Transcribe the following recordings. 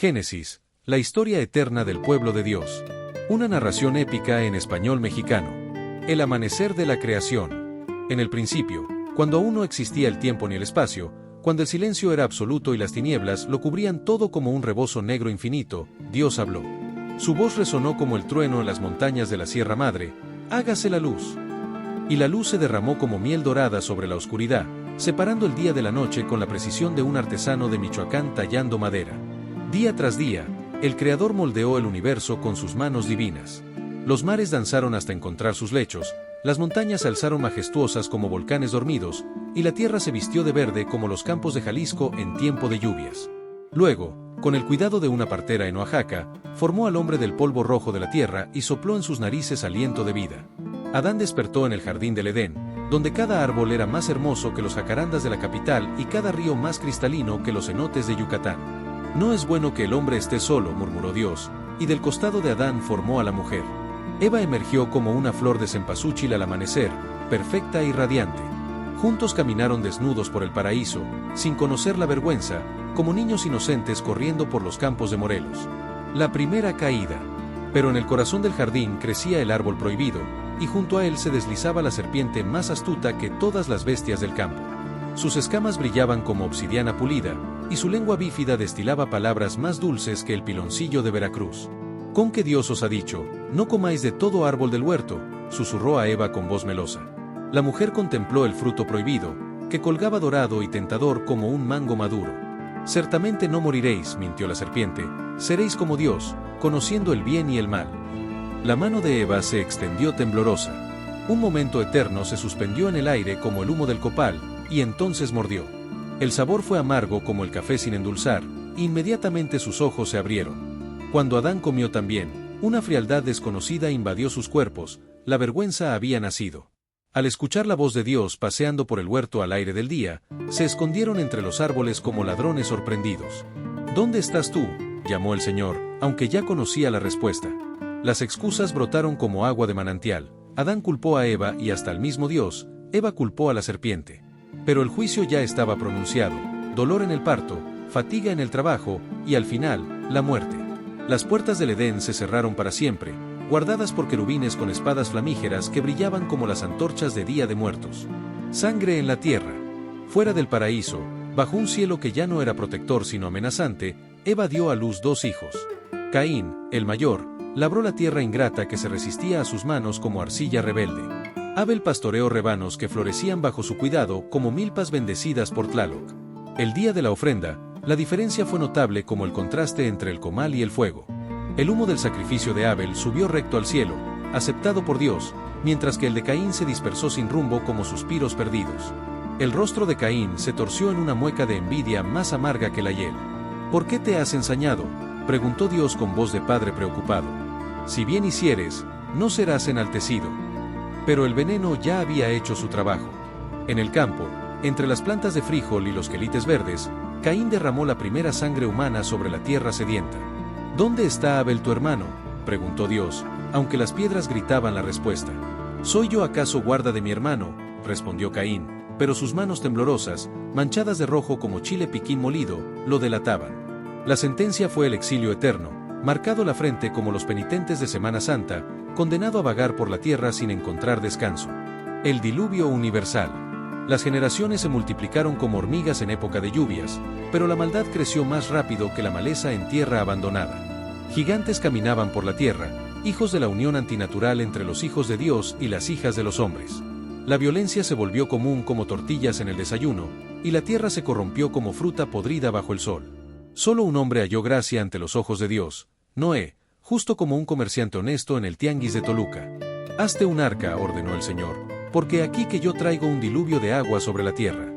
Génesis, la historia eterna del pueblo de Dios. Una narración épica en español mexicano. El amanecer de la creación. En el principio, cuando aún no existía el tiempo ni el espacio, cuando el silencio era absoluto y las tinieblas lo cubrían todo como un rebozo negro infinito, Dios habló. Su voz resonó como el trueno en las montañas de la Sierra Madre: hágase la luz. Y la luz se derramó como miel dorada sobre la oscuridad, separando el día de la noche con la precisión de un artesano de Michoacán tallando madera. Día tras día, el Creador moldeó el universo con sus manos divinas. Los mares danzaron hasta encontrar sus lechos, las montañas se alzaron majestuosas como volcanes dormidos, y la tierra se vistió de verde como los campos de Jalisco en tiempo de lluvias. Luego, con el cuidado de una partera en Oaxaca, formó al hombre del polvo rojo de la tierra y sopló en sus narices aliento de vida. Adán despertó en el jardín del Edén, donde cada árbol era más hermoso que los jacarandas de la capital y cada río más cristalino que los cenotes de Yucatán. No es bueno que el hombre esté solo, murmuró Dios, y del costado de Adán formó a la mujer. Eva emergió como una flor de cempasúchil al amanecer, perfecta y radiante. Juntos caminaron desnudos por el paraíso, sin conocer la vergüenza, como niños inocentes corriendo por los campos de Morelos. La primera caída. Pero en el corazón del jardín crecía el árbol prohibido, y junto a él se deslizaba la serpiente más astuta que todas las bestias del campo. Sus escamas brillaban como obsidiana pulida, y su lengua bífida destilaba palabras más dulces que el piloncillo de Veracruz. «¿Con qué Dios os ha dicho, no comáis de todo árbol del huerto?», susurró a Eva con voz melosa. La mujer contempló el fruto prohibido, que colgaba dorado y tentador como un mango maduro. «Ciertamente no moriréis», mintió la serpiente, «seréis como Dios, conociendo el bien y el mal». La mano de Eva se extendió temblorosa. Un momento eterno se suspendió en el aire como el humo del copal, y entonces mordió. El sabor fue amargo como el café sin endulzar, e inmediatamente sus ojos se abrieron. Cuando Adán comió también, una frialdad desconocida invadió sus cuerpos, la vergüenza había nacido. Al escuchar la voz de Dios paseando por el huerto al aire del día, se escondieron entre los árboles como ladrones sorprendidos. «¿Dónde estás tú?», llamó el Señor, aunque ya conocía la respuesta. Las excusas brotaron como agua de manantial. Adán culpó a Eva y hasta el mismo Dios, Eva culpó a la serpiente. Pero el juicio ya estaba pronunciado: dolor en el parto, fatiga en el trabajo, y al final, la muerte. Las puertas del Edén se cerraron para siempre, guardadas por querubines con espadas flamígeras que brillaban como las antorchas de Día de Muertos. Sangre en la tierra. Fuera del paraíso, bajo un cielo que ya no era protector sino amenazante, Eva dio a luz 2 hijos. Caín, el mayor, labró la tierra ingrata que se resistía a sus manos como arcilla rebelde. Abel pastoreó rebanos que florecían bajo su cuidado como milpas bendecidas por Tlaloc. El día de la ofrenda, la diferencia fue notable como el contraste entre el comal y el fuego. El humo del sacrificio de Abel subió recto al cielo, aceptado por Dios, mientras que el de Caín se dispersó sin rumbo como suspiros perdidos. El rostro de Caín se torció en una mueca de envidia más amarga que la hiel. «¿Por qué te has ensañado?», preguntó Dios con voz de padre preocupado. «Si bien hicieres, no serás enaltecido». Pero el veneno ya había hecho su trabajo. En el campo, entre las plantas de frijol y los quelites verdes, Caín derramó la primera sangre humana sobre la tierra sedienta. «¿Dónde está Abel tu hermano?», preguntó Dios, aunque las piedras gritaban la respuesta. «¿Soy yo acaso guarda de mi hermano?», respondió Caín, pero sus manos temblorosas, manchadas de rojo como chile piquín molido, lo delataban. La sentencia fue el exilio eterno, marcado la frente como los penitentes de Semana Santa, condenado a vagar por la tierra sin encontrar descanso. El diluvio universal. Las generaciones se multiplicaron como hormigas en época de lluvias, pero la maldad creció más rápido que la maleza en tierra abandonada. Gigantes caminaban por la tierra, hijos de la unión antinatural entre los hijos de Dios y las hijas de los hombres. La violencia se volvió común como tortillas en el desayuno, y la tierra se corrompió como fruta podrida bajo el sol. Solo un hombre halló gracia ante los ojos de Dios: Noé, justo como un comerciante honesto en el tianguis de Toluca. «Hazte un arca», ordenó el Señor, «porque aquí que yo traigo un diluvio de agua sobre la tierra».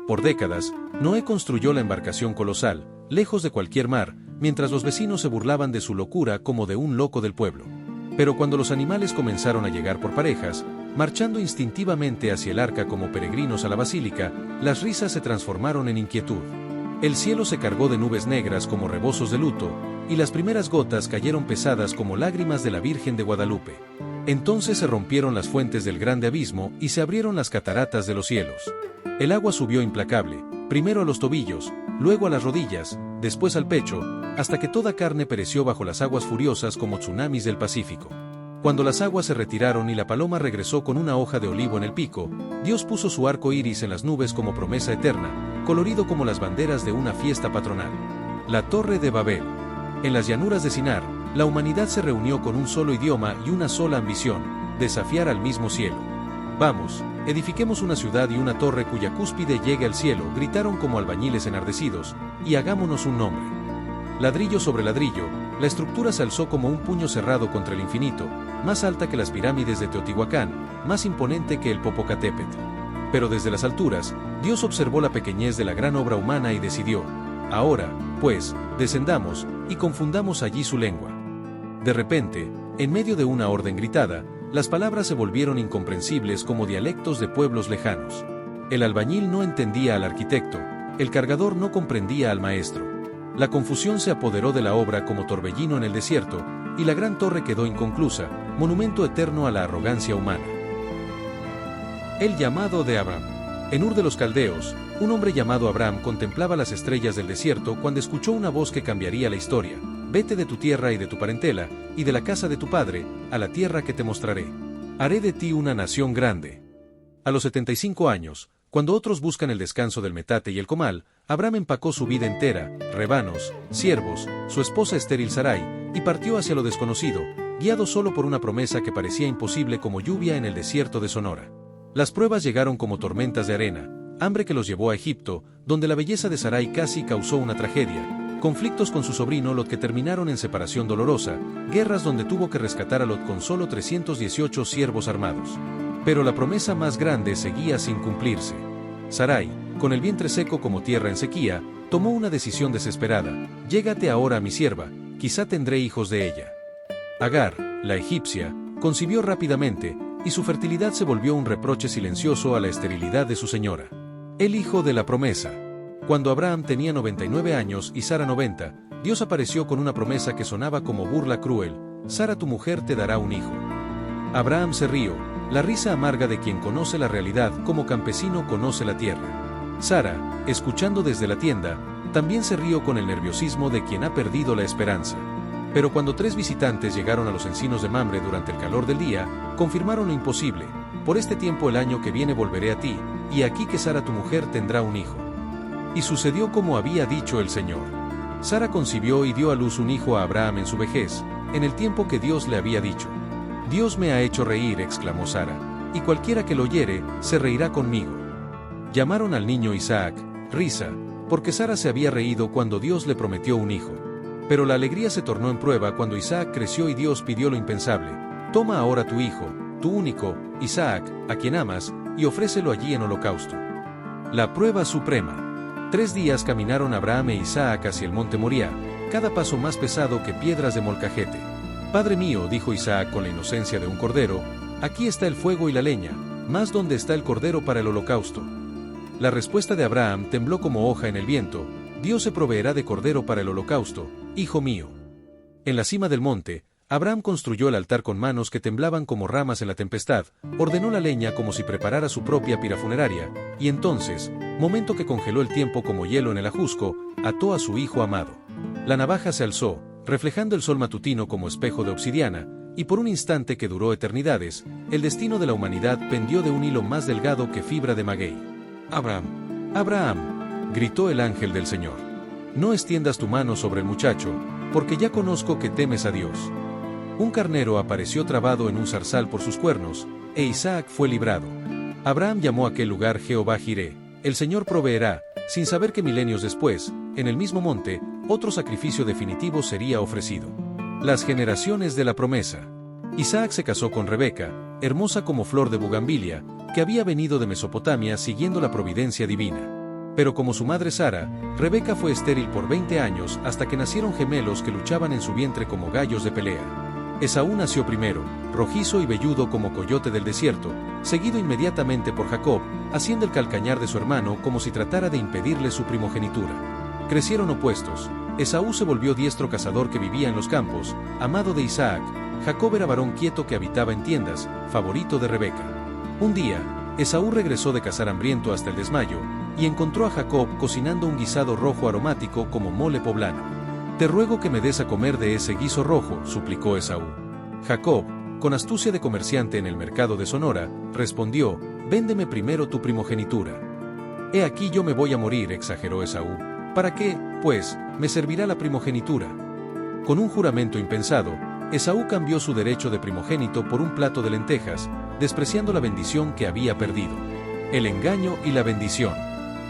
Por décadas, Noé construyó la embarcación colosal, lejos de cualquier mar, mientras los vecinos se burlaban de su locura como de un loco del pueblo. Pero cuando los animales comenzaron a llegar por parejas, marchando instintivamente hacia el arca como peregrinos a la basílica, las risas se transformaron en inquietud. El cielo se cargó de nubes negras como rebozos de luto, y las primeras gotas cayeron pesadas como lágrimas de la Virgen de Guadalupe. Entonces se rompieron las fuentes del grande abismo y se abrieron las cataratas de los cielos. El agua subió implacable, primero a los tobillos, luego a las rodillas, después al pecho, hasta que toda carne pereció bajo las aguas furiosas como tsunamis del Pacífico. Cuando las aguas se retiraron y la paloma regresó con una hoja de olivo en el pico, Dios puso su arco iris en las nubes como promesa eterna, colorido como las banderas de una fiesta patronal. La Torre de Babel. En las llanuras de Sinar, la humanidad se reunió con un solo idioma y una sola ambición: desafiar al mismo cielo. Vamos, edifiquemos una ciudad y una torre cuya cúspide llegue al cielo, gritaron como albañiles enardecidos, y hagámonos un nombre. Ladrillo sobre ladrillo, la estructura se alzó como un puño cerrado contra el infinito, más alta que las pirámides de Teotihuacán, más imponente que el Popocatépetl. Pero desde las alturas, Dios observó la pequeñez de la gran obra humana y decidió: ahora, pues, descendamos, y confundamos allí su lengua. De repente, en medio de una orden gritada, las palabras se volvieron incomprensibles como dialectos de pueblos lejanos. El albañil no entendía al arquitecto, el cargador no comprendía al maestro. La confusión se apoderó de la obra como torbellino en el desierto, y la gran torre quedó inconclusa, monumento eterno a la arrogancia humana. El llamado de Abraham. En Ur de los Caldeos, un hombre llamado Abraham contemplaba las estrellas del desierto cuando escuchó una voz que cambiaría la historia: vete de tu tierra y de tu parentela, y de la casa de tu padre, a la tierra que te mostraré. Haré de ti una nación grande. A los 75 años, cuando otros buscan el descanso del metate y el comal, Abraham empacó su vida entera, rebanos, siervos, su esposa estéril Sarai, y partió hacia lo desconocido, guiado solo por una promesa que parecía imposible como lluvia en el desierto de Sonora. Las pruebas llegaron como tormentas de arena, hambre que los llevó a Egipto, donde la belleza de Sarai casi causó una tragedia, conflictos con su sobrino Lot que terminaron en separación dolorosa, guerras donde tuvo que rescatar a Lot con solo 318 siervos armados. Pero la promesa más grande seguía sin cumplirse. Sarai, con el vientre seco como tierra en sequía, tomó una decisión desesperada: llégate ahora a mi sierva, quizá tendré hijos de ella. Agar, la egipcia, concibió rápidamente, y su fertilidad se volvió un reproche silencioso a la esterilidad de su señora. El hijo de la promesa. Cuando Abraham tenía 99 años y Sara 90, Dios apareció con una promesa que sonaba como burla cruel: Sara tu mujer te dará un hijo. Abraham se rió, la risa amarga de quien conoce la realidad como campesino conoce la tierra. Sara, escuchando desde la tienda, también se rió con el nerviosismo de quien ha perdido la esperanza. Pero cuando 3 visitantes llegaron a los encinos de Mamre durante el calor del día, confirmaron lo imposible: por este tiempo el año que viene volveré a ti, y aquí que Sara tu mujer tendrá un hijo. Y sucedió como había dicho el Señor. Sara concibió y dio a luz un hijo a Abraham en su vejez, en el tiempo que Dios le había dicho. Dios me ha hecho reír, exclamó Sara, y cualquiera que lo oyere, se reirá conmigo. Llamaron al niño Isaac, risa, porque Sara se había reído cuando Dios le prometió un hijo. Pero la alegría se tornó en prueba cuando Isaac creció y Dios pidió lo impensable: toma ahora tu hijo, tu único, Isaac, a quien amas, y ofrécelo allí en holocausto. La prueba suprema. 3 días caminaron Abraham e Isaac hacia el monte Moriah, cada paso más pesado que piedras de molcajete. Padre mío, dijo Isaac con la inocencia de un cordero, aquí está el fuego y la leña, mas ¿dónde está el cordero para el holocausto? La respuesta de Abraham tembló como hoja en el viento: Dios se proveerá de cordero para el holocausto, hijo mío. En la cima del monte, Abraham construyó el altar con manos que temblaban como ramas en la tempestad, ordenó la leña como si preparara su propia pira funeraria, y entonces, momento que congeló el tiempo como hielo en el ajusco, ató a su hijo amado. La navaja se alzó, reflejando el sol matutino como espejo de obsidiana, y por un instante que duró eternidades, el destino de la humanidad pendió de un hilo más delgado que fibra de maguey. Abraham, Abraham, gritó el ángel del Señor. No extiendas tu mano sobre el muchacho, porque ya conozco que temes a Dios. Un carnero apareció trabado en un zarzal por sus cuernos, e Isaac fue librado. Abraham llamó a aquel lugar Jehová Jireh, el Señor proveerá, sin saber que milenios después, en el mismo monte, otro sacrificio definitivo sería ofrecido. Las generaciones de la promesa. Isaac se casó con Rebeca, hermosa como flor de bugambilia, que había venido de Mesopotamia siguiendo la providencia divina. Pero como su madre Sara, Rebeca fue estéril por 20 años hasta que nacieron gemelos que luchaban en su vientre como gallos de pelea. Esaú nació primero, rojizo y velludo como coyote del desierto, seguido inmediatamente por Jacob, haciendo el calcañar de su hermano como si tratara de impedirle su primogenitura. Crecieron opuestos. Esaú se volvió diestro cazador que vivía en los campos, amado de Isaac. Jacob era varón quieto que habitaba en tiendas, favorito de Rebeca. Un día, Esaú regresó de cazar hambriento hasta el desmayo, y encontró a Jacob cocinando un guisado rojo aromático como mole poblano. «Te ruego que me des a comer de ese guiso rojo», suplicó Esaú. Jacob, con astucia de comerciante en el mercado de Sonora, respondió: «Véndeme primero tu primogenitura». «He aquí yo me voy a morir», exageró Esaú. «¿Para qué, pues, me servirá la primogenitura?». Con un juramento impensado, Esaú cambió su derecho de primogénito por un plato de lentejas, despreciando la bendición que había perdido. El engaño y la bendición.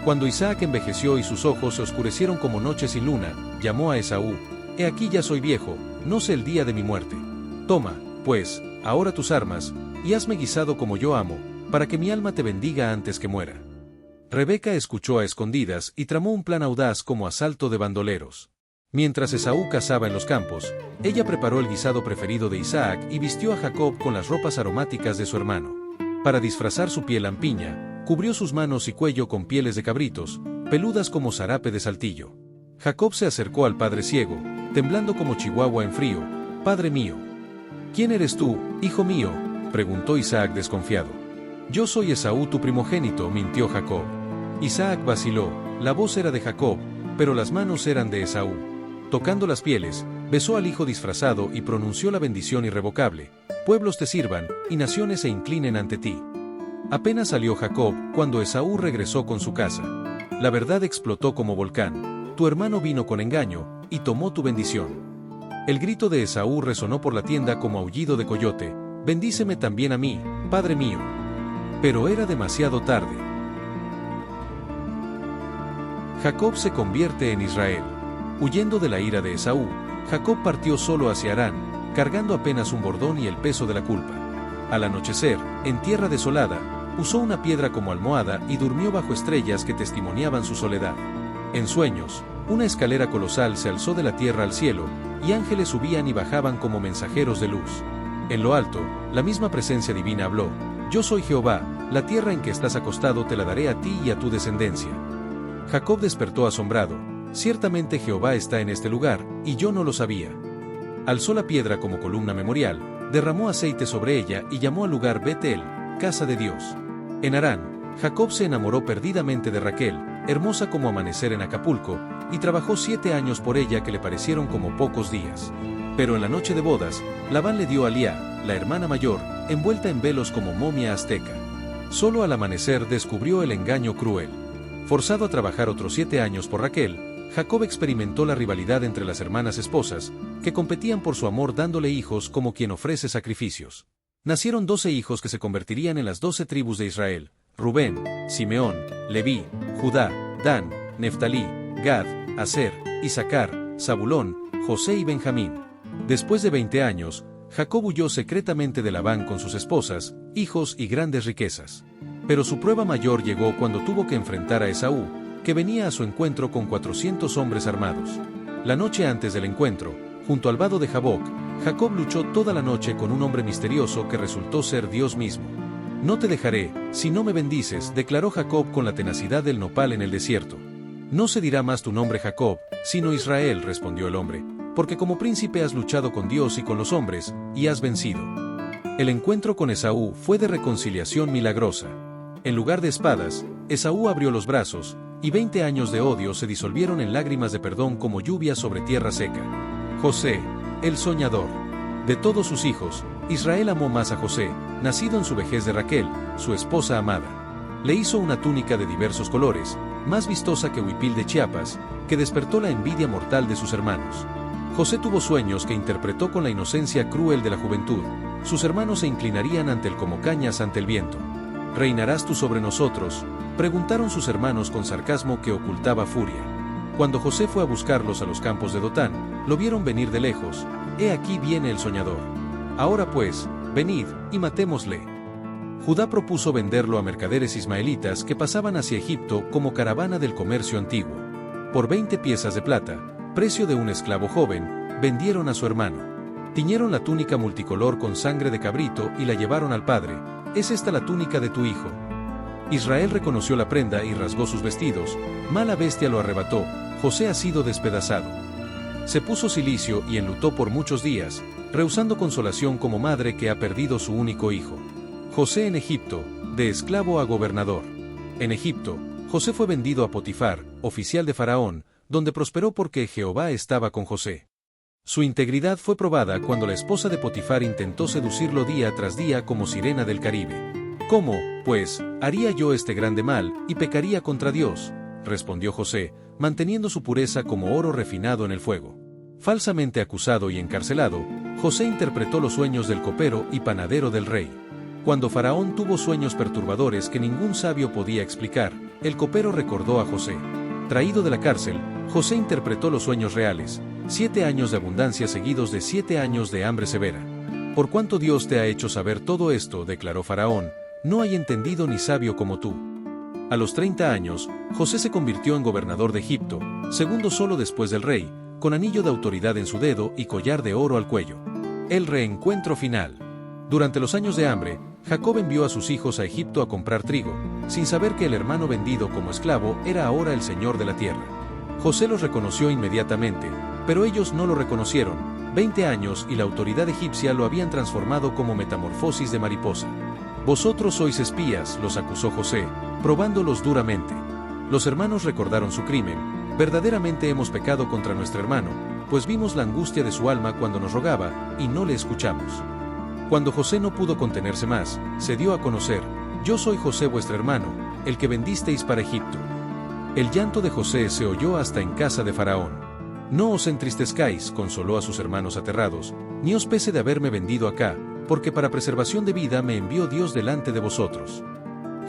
Cuando Isaac envejeció y sus ojos se oscurecieron como noche sin luna, llamó a Esaú: «He aquí ya soy viejo, no sé el día de mi muerte. Toma, pues, ahora tus armas, y hazme guisado como yo amo, para que mi alma te bendiga antes que muera». Rebeca escuchó a escondidas y tramó un plan audaz como asalto de bandoleros. Mientras Esaú cazaba en los campos, ella preparó el guisado preferido de Isaac y vistió a Jacob con las ropas aromáticas de su hermano. Para disfrazar su piel lampiña, cubrió sus manos y cuello con pieles de cabritos, peludas como zarape de saltillo. Jacob se acercó al padre ciego, temblando como chihuahua en frío. «Padre mío». «¿Quién eres tú, hijo mío?», preguntó Isaac desconfiado. «Yo soy Esaú tu primogénito», mintió Jacob. Isaac vaciló, la voz era de Jacob, pero las manos eran de Esaú. Tocando las pieles, besó al hijo disfrazado y pronunció la bendición irrevocable: «Pueblos te sirvan, y naciones se inclinen ante ti». Apenas salió Jacob, cuando Esaú regresó con su casa. La verdad explotó como volcán: «Tu hermano vino con engaño, y tomó tu bendición». El grito de Esaú resonó por la tienda como aullido de coyote: «Bendíceme también a mí, padre mío». Pero era demasiado tarde. Jacob se convierte en Israel. Huyendo de la ira de Esaú, Jacob partió solo hacia Harán, cargando apenas un bordón y el peso de la culpa. Al anochecer, en tierra desolada, usó una piedra como almohada y durmió bajo estrellas que testimoniaban su soledad. En sueños, una escalera colosal se alzó de la tierra al cielo, y ángeles subían y bajaban como mensajeros de luz. En lo alto, la misma presencia divina habló: «Yo soy Jehová, la tierra en que estás acostado te la daré a ti y a tu descendencia». Jacob despertó asombrado: «Ciertamente Jehová está en este lugar, y yo no lo sabía». Alzó la piedra como columna memorial, derramó aceite sobre ella y llamó al lugar Betel, casa de Dios. En Harán, Jacob se enamoró perdidamente de Raquel, hermosa como amanecer en Acapulco, y trabajó 7 años por ella que le parecieron como pocos días. Pero en la noche de bodas, Labán le dio a Lía, la hermana mayor, envuelta en velos como momia azteca. Solo al amanecer descubrió el engaño cruel. Forzado a trabajar otros 7 años por Raquel, Jacob experimentó la rivalidad entre las hermanas esposas, que competían por su amor dándole hijos como quien ofrece sacrificios. Nacieron 12 hijos que se convertirían en las 12 tribus de Israel: Rubén, Simeón, Leví, Judá, Dan, Neftalí, Gad, Aser, Isaacar, Zabulón, José y Benjamín. Después de 20 años, Jacob huyó secretamente de Labán con sus esposas, hijos y grandes riquezas. Pero su prueba mayor llegó cuando tuvo que enfrentar a Esaú, que venía a su encuentro con 400 hombres armados. La noche antes del encuentro, junto al vado de Jaboc, Jacob luchó toda la noche con un hombre misterioso que resultó ser Dios mismo. «No te dejaré, si no me bendices», declaró Jacob con la tenacidad del nopal en el desierto. «No se dirá más tu nombre Jacob, sino Israel», respondió el hombre, «porque como príncipe has luchado con Dios y con los hombres, y has vencido». El encuentro con Esaú fue de reconciliación milagrosa. En lugar de espadas, Esaú abrió los brazos, y 20 años de odio se disolvieron en lágrimas de perdón como lluvia sobre tierra seca. José, el soñador. De todos sus hijos, Israel amó más a José, nacido en su vejez de Raquel, su esposa amada. Le hizo una túnica de diversos colores, más vistosa que huipil de Chiapas, que despertó la envidia mortal de sus hermanos. José tuvo sueños que interpretó con la inocencia cruel de la juventud. Sus hermanos se inclinarían ante él como cañas ante el viento. «¿Reinarás tú sobre nosotros?», preguntaron sus hermanos con sarcasmo que ocultaba furia. Cuando José fue a buscarlos a los campos de Dotán, lo vieron venir de lejos. «He aquí viene el soñador. Ahora pues, venid, y matémosle». Judá propuso venderlo a mercaderes ismaelitas que pasaban hacia Egipto como caravana del comercio antiguo. Por 20 piezas de plata, precio de un esclavo joven, vendieron a su hermano. Tiñeron la túnica multicolor con sangre de cabrito y la llevaron al padre. «¿Es esta la túnica de tu hijo?». Israel reconoció la prenda y rasgó sus vestidos. Mala bestia lo arrebató, José ha sido despedazado. Se puso cilicio y enlutó por muchos días, rehusando consolación como madre que ha perdido su único hijo. José en Egipto, de esclavo a gobernador. En Egipto, José fue vendido a Potifar, oficial de Faraón, donde prosperó porque Jehová estaba con José. Su integridad fue probada cuando la esposa de Potifar intentó seducirlo día tras día como sirena del Caribe. ¿Cómo, pues, haría yo este grande mal y pecaría contra Dios?, respondió José, manteniendo su pureza como oro refinado en el fuego. Falsamente acusado y encarcelado, José interpretó los sueños del copero y panadero del rey. Cuando Faraón tuvo sueños perturbadores que ningún sabio podía explicar, el copero recordó a José. Traído de la cárcel, José interpretó los sueños reales: 7 años de abundancia seguidos de 7 años de hambre severa. Por cuanto Dios te ha hecho saber todo esto, declaró Faraón, no hay entendido ni sabio como tú. A los 30 años, José se convirtió en gobernador de Egipto, segundo solo después del rey, con anillo de autoridad en su dedo y collar de oro al cuello. El reencuentro final. Durante los años de hambre, Jacob envió a sus hijos a Egipto a comprar trigo, sin saber que el hermano vendido como esclavo era ahora el señor de la tierra. José los reconoció inmediatamente, pero ellos no lo reconocieron. 20 años y la autoridad egipcia lo habían transformado como metamorfosis de mariposa. Vosotros sois espías, los acusó José, probándolos duramente. Los hermanos recordaron su crimen: verdaderamente hemos pecado contra nuestro hermano, pues vimos la angustia de su alma cuando nos rogaba, y no le escuchamos. Cuando José no pudo contenerse más, se dio a conocer: yo soy José vuestro hermano, el que vendisteis para Egipto. El llanto de José se oyó hasta en casa de Faraón. No os entristezcáis, consoló a sus hermanos aterrados, ni os pese de haberme vendido acá, porque para preservación de vida me envió Dios delante de vosotros.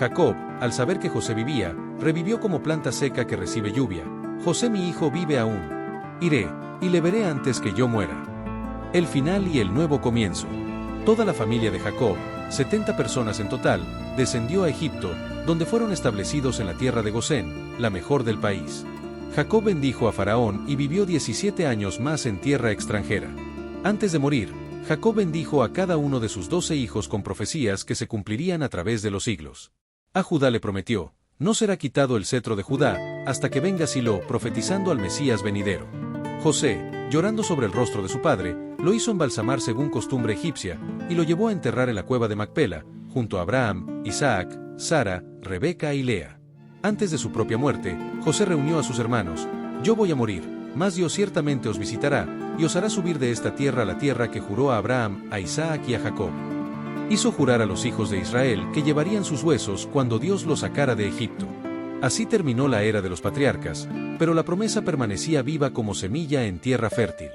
Jacob, al saber que José vivía, revivió como planta seca que recibe lluvia. José mi hijo vive aún. Iré, y le veré antes que yo muera. El final y el nuevo comienzo. Toda la familia de Jacob, 70 personas en total, descendió a Egipto, donde fueron establecidos en la tierra de Gosén, la mejor del país. Jacob bendijo a Faraón y vivió 17 años más en tierra extranjera. Antes de morir, Jacob bendijo a cada uno de sus 12 hijos con profecías que se cumplirían a través de los siglos. A Judá le prometió: no será quitado el cetro de Judá, hasta que venga Silo, profetizando al Mesías venidero. José, llorando sobre el rostro de su padre, lo hizo embalsamar según costumbre egipcia, y lo llevó a enterrar en la cueva de Macpela, junto a Abraham, Isaac, Sara, Rebeca y Lea. Antes de su propia muerte, José reunió a sus hermanos: yo voy a morir, mas Dios ciertamente os visitará, y os hará subir de esta tierra a la tierra que juró a Abraham, a Isaac y a Jacob. Hizo jurar a los hijos de Israel que llevarían sus huesos cuando Dios los sacara de Egipto. Así terminó la era de los patriarcas, pero la promesa permanecía viva como semilla en tierra fértil.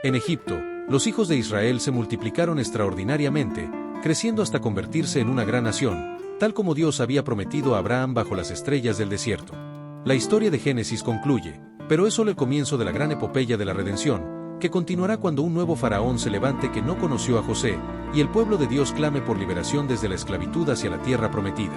En Egipto, los hijos de Israel se multiplicaron extraordinariamente, creciendo hasta convertirse en una gran nación, tal como Dios había prometido a Abraham bajo las estrellas del desierto. La historia de Génesis concluye, pero es solo el comienzo de la gran epopeya de la redención, que continuará cuando un nuevo faraón se levante que no conoció a José, y el pueblo de Dios clame por liberación desde la esclavitud hacia la tierra prometida.